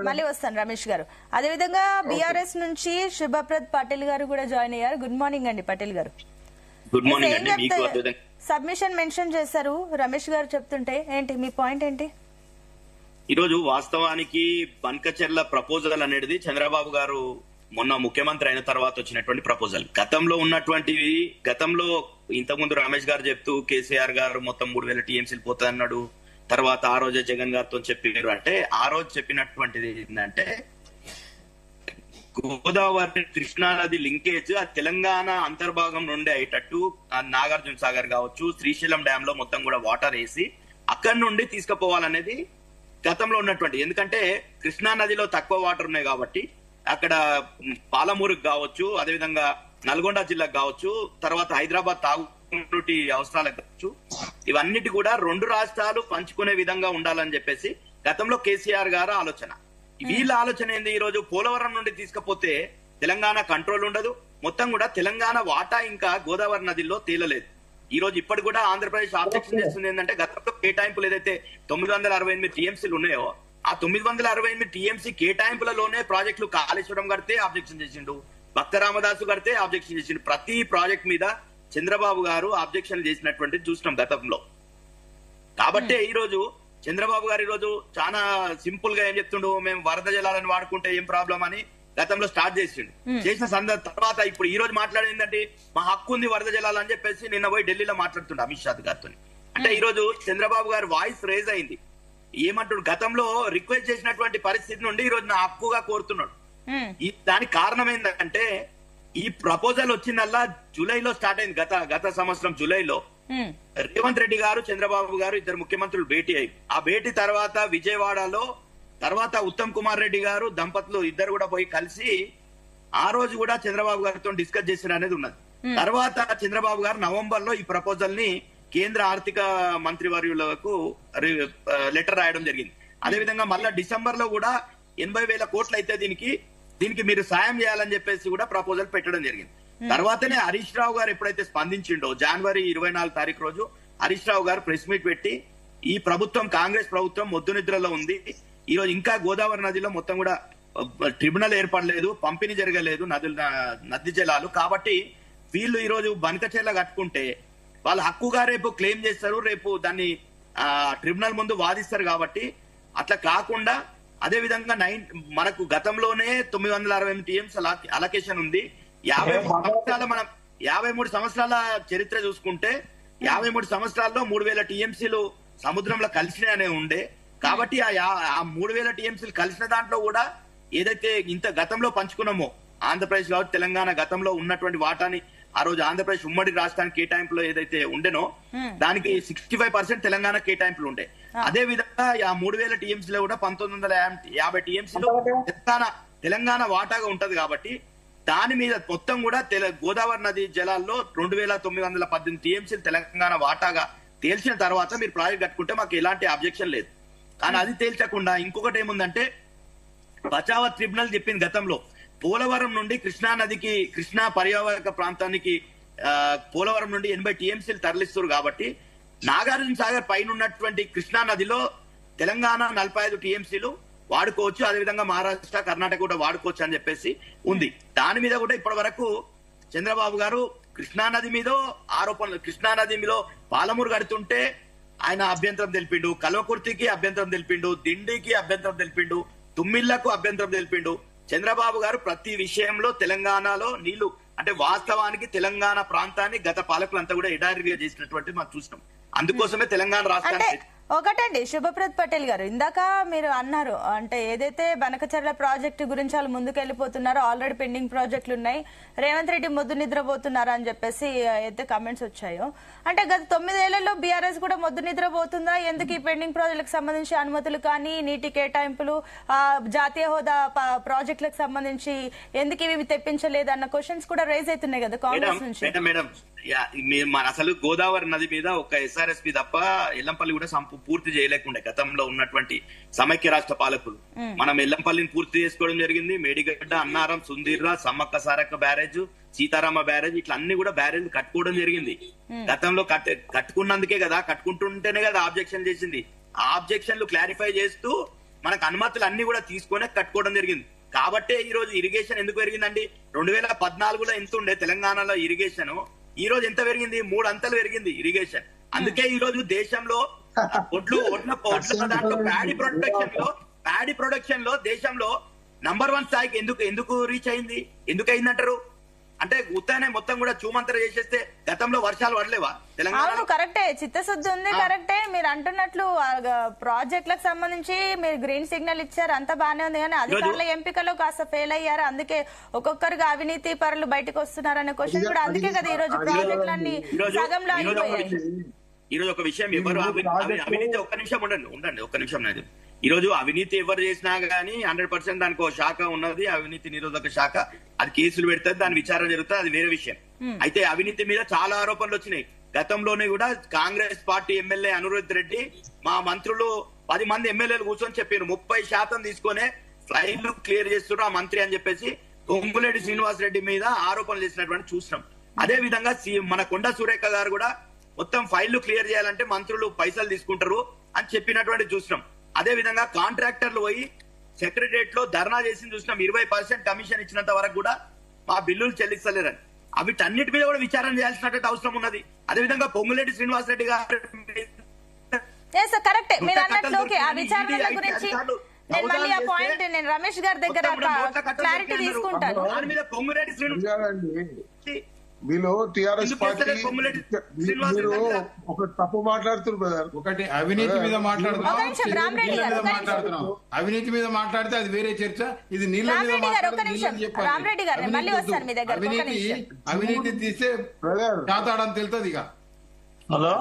మళ్ళీ వస్తాను రమేష్ గారు. అదేవిధంగా బీఆర్ఎస్ నుంచి శుభప్రద్ పటేల్ గారు కూడా జాయిన్ అయ్యారు. గుడ్ మార్నింగ్ అండి పటేల్ గారు. గుడ్ మార్నింగ్ అండి. సబ్మిషన్ మెన్షన్ చేశారు రమేష్ గారు చెప్తుంటే ఏంటి మీ పాయింట్ ఏంటి? ఈరోజు వాస్తవానికి బంకచెర్ల ప్రపోజల్ అనేది చంద్రబాబు గారు మొన్న ముఖ్యమంత్రి అయిన తర్వాత వచ్చినటువంటి ప్రపోజల్. గతంలో ఉన్నటువంటివి, గతంలో ఇంతకుముందు రమేష్ గారు చెప్తూ కేసీఆర్ గారు మొత్తం 3000 టీఎంసీలు పోతాయన్నాడు. తర్వాత ఆ రోజే జగన్ గారితో చెప్పారు. అంటే ఆ రోజు చెప్పినటువంటిది ఏంటంటే గోదావరి కృష్ణా నది లింకేజ్ ఆ తెలంగాణ అంతర్భాగం నుండి అయ్యేటట్టు నాగార్జున సాగర్ కావచ్చు, శ్రీశైలం డ్యామ్ లో మొత్తం కూడా వాటర్ వేసి అక్కడి నుండి తీసుకుపోవాలనేది గతంలో ఉన్నటువంటి. ఎందుకంటే కృష్ణా నదిలో తక్కువ వాటర్ ఉన్నాయి కాబట్టి అక్కడ పాలమూరుకు కావచ్చు, అదేవిధంగా నల్గొండ జిల్లాకు కావచ్చు, తర్వాత హైదరాబాద్ తాగునీటి అవసరాలకు కావచ్చు, ఇవన్నిటి కూడా 2 రాష్ట్రాలు పంచుకునే విధంగా ఉండాలని చెప్పేసి గతంలో కేసీఆర్ గారు ఆలోచన. వీళ్ళ ఆలోచన ఏంది? ఈ రోజు పోలవరం నుండి తీసుకపోతే తెలంగాణ కంట్రోల్ ఉండదు, మొత్తం కూడా తెలంగాణ వాటా ఇంకా గోదావరి నదిలో తేలలేదు. ఈ రోజు ఇప్పటి కూడా ఆంధ్రప్రదేశ్ ఆబ్జెక్షన్ చేస్తుంది ఏంటంటే గతంలో కేటాయింపులు ఏదైతే 968 టీఎంసీలు ఉన్నాయో ఆ 968 టీఎంసీ కేటాయింపులలోనే ప్రాజెక్టులు కాళేశ్వరం కడితే ఆబ్జెక్షన్ చేసిండు, భక్త రామదాసు కడితే ఆబ్జెక్షన్ చేసిండు. ప్రతి ప్రాజెక్ట్ మీద చంద్రబాబు గారు ఆబ్జెక్షన్ చేసినటువంటి చూసినాం గతంలో. కాబట్టే ఈ రోజు చంద్రబాబు గారు ఈ రోజు చాలా సింపుల్ గా ఏం చెప్తుండు, మేము వరద జలాలను వాడుకుంటే ఏం ప్రాబ్లం అని గతంలో స్టార్ట్ చేసిండు. చేసిన తర్వాత ఇప్పుడు ఈ రోజు మాట్లాడేందంటే మా హక్కు ఉంది వరద జలాలు అని చెప్పేసి నిన్న పోయి ఢిల్లీలో మాట్లాడుతుండే అమిత్ షా గారితో. అంటే ఈ రోజు చంద్రబాబు గారు వాయిస్ రేజ్ అయింది. ఏమంటుడు, గతంలో రిక్వెస్ట్ చేసినటువంటి పరిస్థితి నుండి ఈ రోజు నా హక్కుగా కోరుతున్నాడు. దానికి కారణం ఏంటంటే ఈ ప్రపోజల్ వచ్చిందల్లా జూలైలో స్టార్ట్ అయింది. గత సంవత్సరం జూలైలో రేవంత్ రెడ్డి గారు, చంద్రబాబు గారు ఇద్దరు ముఖ్యమంత్రులు భేటీ అయ్యి ఆ భేటీ తర్వాత విజయవాడలో తర్వాత ఉత్తమ్ కుమార్ రెడ్డి గారు దంపతులు ఇద్దరు కూడా పోయి కలిసి ఆ రోజు కూడా చంద్రబాబు గారితో డిస్కస్ చేసిన అనేది ఉన్నది. తర్వాత చంద్రబాబు గారు నవంబర్ లో ఈ ప్రపోజల్ ని కేంద్ర ఆర్థిక మంత్రి వర్యులకు లెటర్ రాయడం జరిగింది. అదేవిధంగా మళ్ళా డిసెంబర్ లో కూడా 80,000 కోట్లు అయితే దీనికి మీరు సాయం చేయాలని చెప్పేసి కూడా ప్రపోజల్ పెట్టడం జరిగింది. తర్వాతనే హరీష్ రావు గారు ఎప్పుడైతే స్పందించిండో జనవరి 24 తారీఖు రోజు హరీష్ రావు గారు ప్రెస్ మీట్ పెట్టి ఈ ప్రభుత్వం, కాంగ్రెస్ ప్రభుత్వం మొద్దు నిద్రలో ఉంది, ఈ రోజు ఇంకా గోదావరి నదిలో మొత్తం కూడా ట్రిబ్యునల్ ఏర్పడలేదు, పంపిణీ జరగలేదు నది జలాలు, కాబట్టి వీళ్ళు ఈ రోజు బనకచెర్ల కట్టుకుంటే వాళ్ళ హక్కుగా రేపు క్లెయిమ్ చేస్తారు, రేపు దాన్ని ట్రిబ్యునల్ ముందు వాదిస్తారు. కాబట్టి అట్లా కాకుండా అదే విధంగా మనకు గతంలోనే 968 టీఎంస్ అలొకేషన్ ఉంది. 53 సంవత్సరాల చరిత్ర చూసుకుంటే 53 సంవత్సరాల్లో 3000 టీఎంసీలు సముద్రంలో కలిసినాయనే ఉండే. కాబట్టి ఆ 3000 టీఎంసీలు కలిసిన దాంట్లో కూడా ఏదైతే ఇంత గతంలో పంచుకున్నామో ఆంధ్రప్రదేశ్ కావచ్చు, తెలంగాణ గతంలో ఉన్నటువంటి వాటాని ఆ రోజు ఆంధ్రప్రదేశ్ ఉమ్మడి రాష్ట్రానికి కేటాయింపులో ఏదైతే ఉండేనో దానికి 65% తెలంగాణ కేటాయింపులు ఉండే. అదే విధంగా ఆ 3000 టీఎంసీలో కూడా 1950 టీఎంసీలు తెలంగాణ వాటాగా ఉంటది. కాబట్టి దాని మీద మొత్తం కూడా గోదావరి నది జలాల్లో 2918 టీఎంసీలు తెలంగాణ వాటాగా తేల్చిన తర్వాత మీరు ప్రాజెక్ట్ కట్టుకుంటే మాకు ఎలాంటి అబ్జెక్షన్ లేదు. కానీ అది తేల్చకుండా ఇంకొకటి ఏముందంటే బచావత్ ట్రిబ్యునల్ చెప్పింది గతంలో పోలవరం నుండి కృష్ణా నదికి, కృష్ణా పర్యావరక ప్రాంతానికి పోలవరం నుండి 80 టీఎంసీలు తరలిస్తారు. కాబట్టి నాగార్జున సాగర్ పైన ఉన్నటువంటి కృష్ణా నదిలో తెలంగాణ 45 టీఎంసీలు వాడుకోవచ్చు, అదేవిధంగా మహారాష్ట్ర, కర్ణాటక కూడా వాడుకోవచ్చు అని చెప్పేసి ఉంది. దాని మీద కూడా ఇప్పటి వరకు చంద్రబాబు గారు కృష్ణానది మీద ఆరోపణలు, కృష్ణానది మీద పాలమూరు కడుతుంటే ఆయన అభ్యంతరం తెలిపిండు, కల్వకుర్తికి అభ్యంతరం తెలిపిండు, దిండికి అభ్యంతరం తెలిపిండు, తుమ్మిళ్లకు అభ్యంతరం తెలిపిండు. చంద్రబాబు గారు ప్రతి విషయంలో తెలంగాణలో నీళ్లు అంటే వాస్తవానికి తెలంగాణ ప్రాంతాన్ని గత పాలకులంతా కూడా ఎడారిగా చేసినటువంటి మనం చూసినాం. అందుకోసమే తెలంగాణ రాష్ట్రాన్ని ఒకటండి శుభప్రద్ పటేల్ గారు, ఇందాక మీరు అన్నారు అంటే ఏదైతే బనకచెర్ల ప్రాజెక్టు గురించి వాళ్ళు ముందుకెళ్లిపోతున్నారో ఆల్రెడీ పెండింగ్ ప్రాజెక్టులు ఉన్నాయి, రేవంత్ రెడ్డి మొద్దు నిద్రపోతున్నారా అని చెప్పేసి అయితే కమెంట్స్ వచ్చాయో, అంటే గత 9 ఏళ్లలో బీఆర్ఎస్ కూడా మొద్దు నిద్రపోతుందా? ఎందుకు ఈ పెండింగ్ ప్రాజెక్టులకు సంబంధించి అనుమతులు కానీ, నీటి కేటాయింపులు, జాతీయ హోదా ప్రాజెక్టులకు సంబంధించి ఎందుకు ఇవి తెప్పించలేదు అన్న క్వశ్చన్స్ కూడా రైజ్ అవుతున్నాయి కదా కాంగ్రెస్ నుంచి. అసలు గోదావరి నది మీద ఒక ఎస్ఆర్ఎస్పీ తప్ప ఎల్లంపల్లి కూడా పూర్తి చేయలేకుండే గతంలో ఉన్నటువంటి సమైక్య రాష్ట్ర పాలకులు. మనం ఎల్లంపల్లిని పూర్తి చేసుకోవడం జరిగింది. మేడిగడ్డ, అన్నారం, సుందీర్రా, సమ్మక్క సారక్క బ్యారేజ్, సీతారామ బ్యారేజ్, ఇట్లా అన్ని కూడా బ్యారేజ్ కట్టుకోవడం జరిగింది. గతంలో కట్టుకున్నందుకే కదా, కట్టుకుంటుంటేనే కదా ఆబ్జెక్షన్ చేసింది. ఆ ఆబ్జెక్షన్లు క్లారిఫై చేస్తూ మనకు అనుమతులు అన్ని కూడా తీసుకొని కట్టుకోవడం జరిగింది. కాబట్టే ఈ రోజు ఇరిగేషన్ ఎందుకు పెరిగిందండి? 2014లో ఎంత ఉండే తెలంగాణలో ఇరిగేషన్, ఈ రోజు ఎంత పెరిగింది? 3 అంతలు పెరిగింది ఇరిగేషన్. అందుకే ఈ రోజు దేశంలో దాంట్లో ప్యాడీ ప్రొడక్షన్ లో దేశంలో నంబర్ 1 స్థాయికి ఎందుకు రీచ్ అయింది? ఎందుకు అయిందంటారు? అంటే ఉత్తానే మొత్తం కూడా చూమంతర చేసేస్తే గతంలో వర్షాలు పడలేవా తెలంగాణ? అవును, కరెక్టే, చిత్తశుద్ధి ఉంది, కరెక్టే. మీరు అంటున్నట్లు ప్రాజెక్టులకు సంబంధించి మీరు గ్రీన్ సిగ్నల్ ఇచ్చారు, అంత బానే ఉంది. కానీ అధికారుల ఎంపికలో కాస్త ఫెయిల్ అయ్యారు, అందుకే ఒక్కొక్కరుగా అవినీతి పరులు బయటకు వస్తున్నారు అనే క్వశ్చన్ కూడా అందుకే కదా ఈ రోజు ప్రాజెక్టులన్నీ సగంలో ఆగిపోయాయి. ఈ రోజు ఒక విషయం, ఎవరు అవినీతి ఒక్క నిమిషం ఉండండి ఒక్క నిమిషం నాది. ఈ రోజు అవినీతి ఎవరు చేసినా గానీ 100% దానికి ఒక శాఖ ఉన్నది, అవినీతి నిరోధక శాఖ. అది కేసులు పెడుతుంది, దాని విచారణ జరుగుతుంది, అది వేరే విషయం. అయితే అవినీతి మీద చాలా ఆరోపణలు వచ్చినాయి. గతంలోనే కూడా కాంగ్రెస్ పార్టీ ఎమ్మెల్యే అనిరుద్ రెడ్డి మా మంత్రులు 10 మంది ఎమ్మెల్యేలు కూర్చొని చెప్పారు 30% తీసుకునే ఫైళ్లు క్లియర్ చేస్తున్నారు ఆ మంత్రి అని చెప్పేసి పొంగులేటి శ్రీనివాస్ రెడ్డి మీద ఆరోపణలు చేసినటువంటి చూసినాం. అదే విధంగా మన కొండ సురేఖ గారు కూడా మొత్తం ఫైళ్లు క్లియర్ చేయాలంటే మంత్రులు పైసలు తీసుకుంటారు అని చెప్పినటువంటి చూసినాం. అదే విధంగా కాంట్రాక్టర్లు పోయి సెక్రటరియట్ లో ధర్నా చేసి చూసినాం. 20% కమిషన్ ఇచ్చినంత వరకు కూడా మా బిల్లులు చెల్లిస్తలేరని. వీటన్నిటి మీద కూడా విచారణ చేయాల్సినటువంటి అవసరం ఉన్నది. అదే విధంగా పొంగులేటి శ్రీనివాస్ రెడ్డి గారు కరెక్ట్ మీరు అన్నట్లు ఆ విచారణ గురించి నేను మళ్ళీ ఆ పాయింట్ నేను రమేష్ గారి దగ్గర క్లారిటీ తీసుకుంటాను. దాని మీద పొంగులేటి శ్రీనివాస్ వీళ్ళు టిఆర్ఎస్ పార్టీ మీరు ఒక తప్పు మాట్లాడుతున్నారు బ్రదర్. ఒకటి అవినీతి మీద మాట్లాడుతున్నాం, అవినీతి మీద మాట్లాడితే అది వేరే చర్చ. ఇది నీళ్ళ మీద అవినీతి తీస్తే చాతాడని తెలుస్తుంది ఇక. హలో